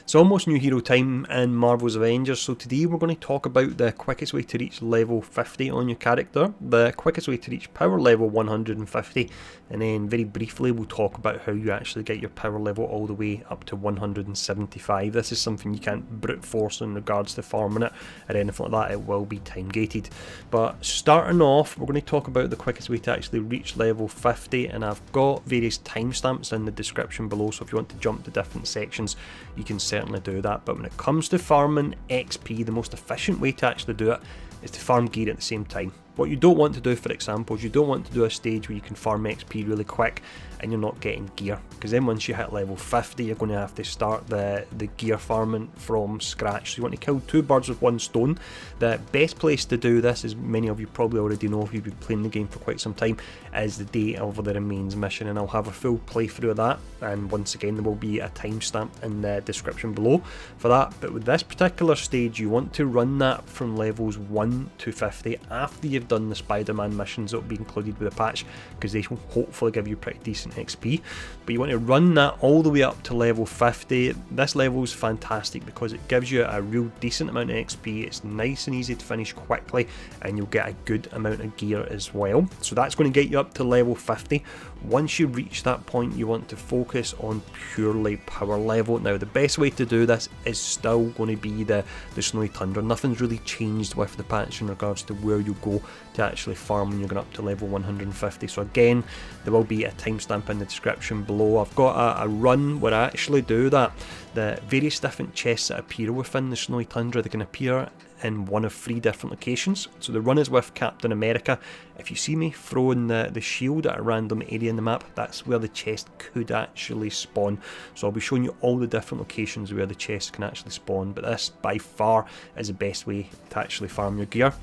It's almost new hero time in Marvel's Avengers, so today we're going to talk about the quickest way to reach level 50 on your character, the quickest way to reach power level 150, and then very briefly we'll talk about how you actually get your power level all the way up to 175. This is something you can't brute force in regards to farming it or anything like that, it will be time gated. But starting off, we're going to talk about the quickest way to actually reach level 50, and I've got various timestamps in the description below, so if you want to jump to different sections you can certainly do that. But when it comes to farming XP, the most efficient way to actually do it is to farm gear at the same time. What you don't want to do, for example, is you don't want to do a stage where you can farm XP really quick and you're not getting gear, because then once you hit level 50 you're going to have to start the gear farming from scratch. So you want to kill two birds with one stone. The best place to do this, as many of you probably already know if you've been playing the game for quite some time, is the day of the remains mission, and I'll have a full playthrough of that, and once again there will be a timestamp in the description below for that. But with this particular stage you want to run that from levels 1 to 50 after you've done the Spider-Man missions that will be included with the patch, because they will hopefully give you pretty decent XP. But you want to run that all the way up to level 50. This level is fantastic because it gives you a real decent amount of XP, it's nice and easy to finish quickly, and you'll get a good amount of gear as well. So that's going to get you up to level 50. Once you reach that point you want to focus on purely power level. Now the best way to do this is still going to be the Snowy Tundra. Nothing's really changed with the patch in regards to where you go to actually farm when you're going up to level 150. So again, there will be a timestamp in the description below. I've got a run where I actually do that. The various different chests that appear within the Snowy Tundra, they can appear in one of 3 different locations. So the run is with Captain America. If you see me throwing the shield at a random area in the map, that's where the chest could actually spawn. So I'll be showing you all the different locations where the chest can actually spawn, but this by far is the best way to actually farm your gear.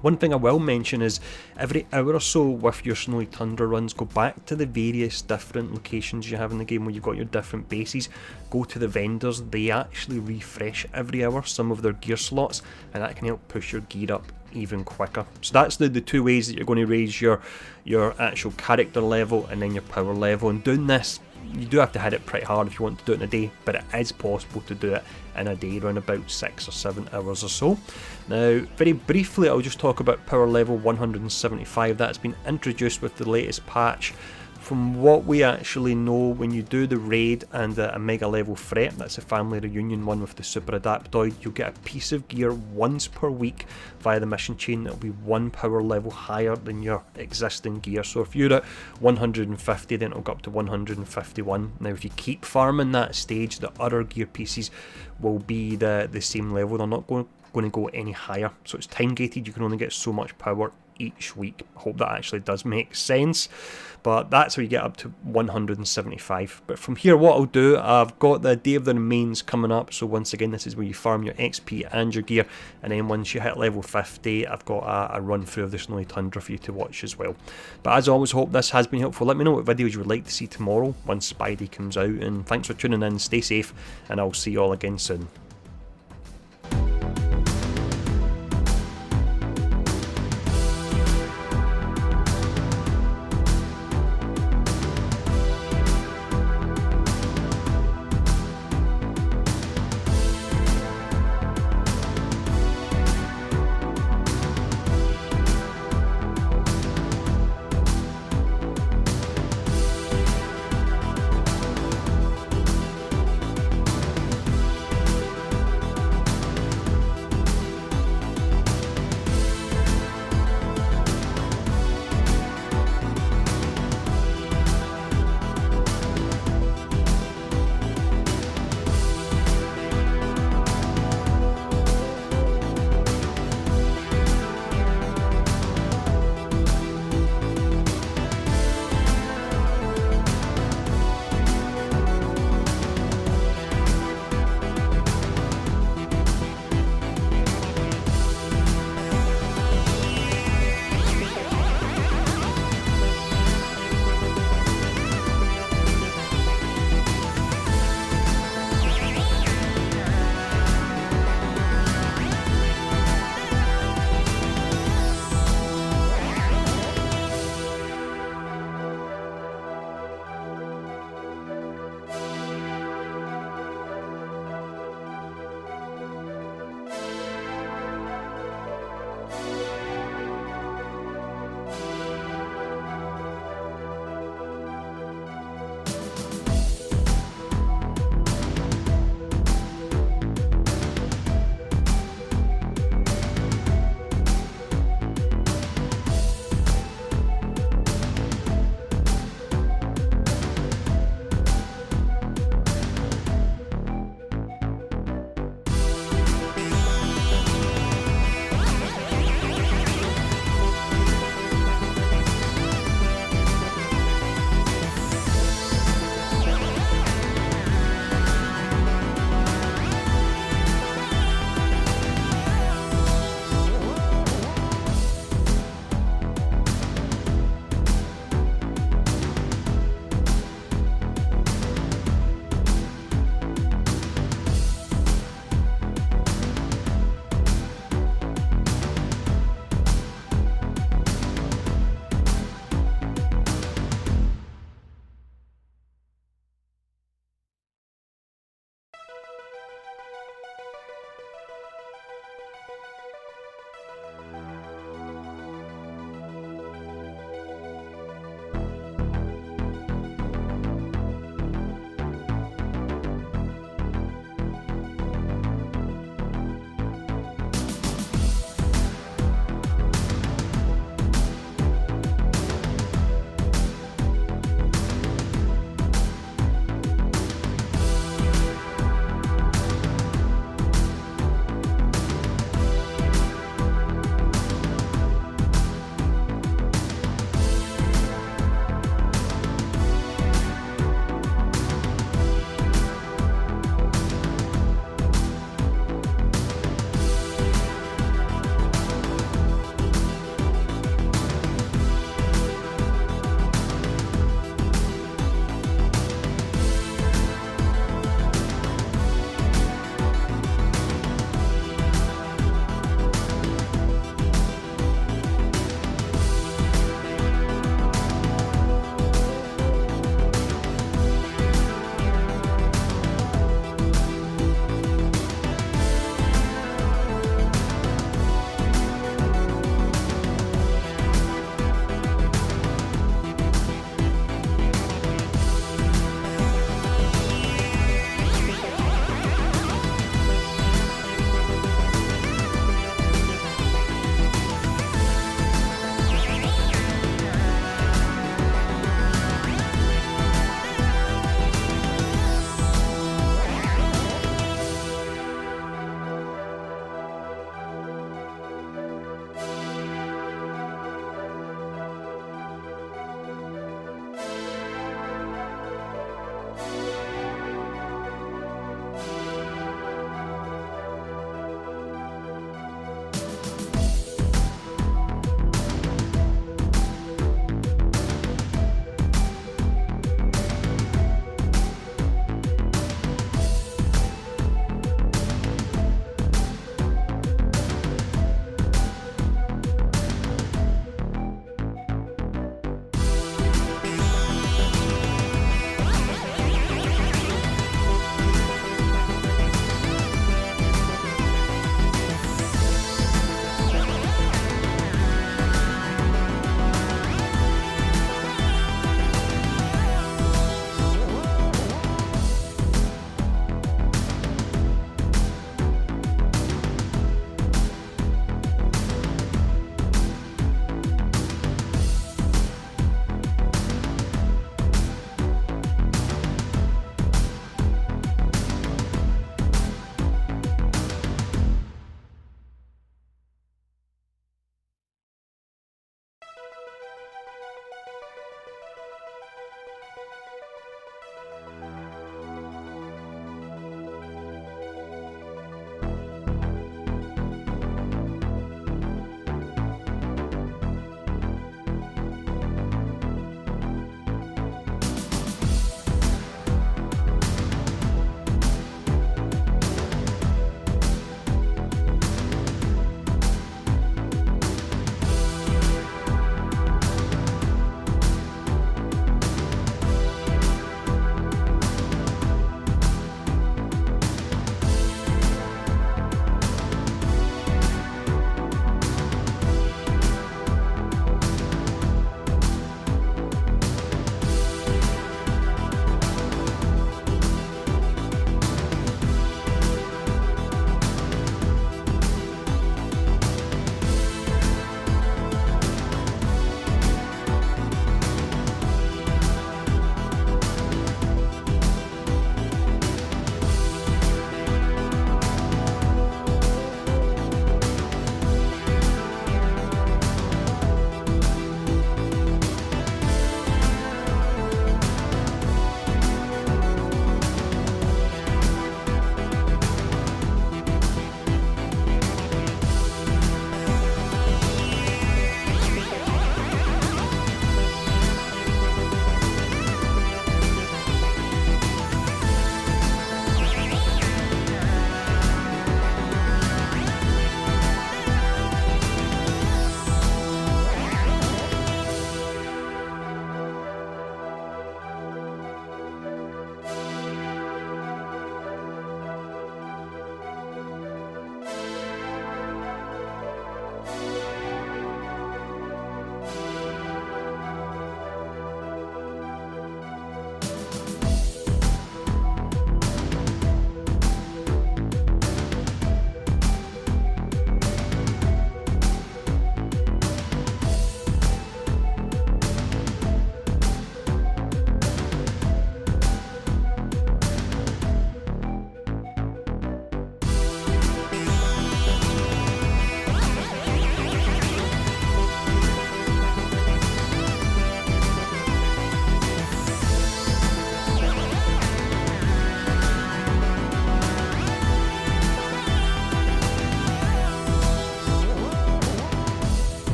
One thing I will mention is every hour or so with your Snowy Tundra runs, go back to the various different locations you have in the game where you've got your different bases. Go to the vendors, they actually refresh every hour some of their gear slots, and that can help push your gear up even quicker. So that's the 2 ways that you're going to raise your actual character level and then your power level. And doing this, you do have to hit it pretty hard if you want to do it in a day, but it is possible to do it in a day, around about 6 or 7 hours or so. Now very briefly I'll just talk about power level 175. That's been introduced with the latest patch. From what we actually know, when you do the raid and a mega level threat, that's a family reunion one with the super adaptoid, you'll get a piece of gear once per week via the mission chain that will be 1 power level higher than your existing gear. So if you're at 150 then it'll go up to 151. Now if you keep farming that stage, the other gear pieces will be the same level, they're not going to go any higher. So it's time gated, you can only get so much power each week. I hope that actually does make sense, but that's how you get up to 175. But from here what I'll do, I've got the Day of the Remains coming up, so once again this is where you farm your XP and your gear, and then once you hit level 50 I've got a run through of the Snowy Tundra for you to watch as well. But as always, hope this has been helpful. Let me know what videos you would like to see tomorrow once Spidey comes out, and thanks for tuning in, stay safe, and I'll see you all again soon.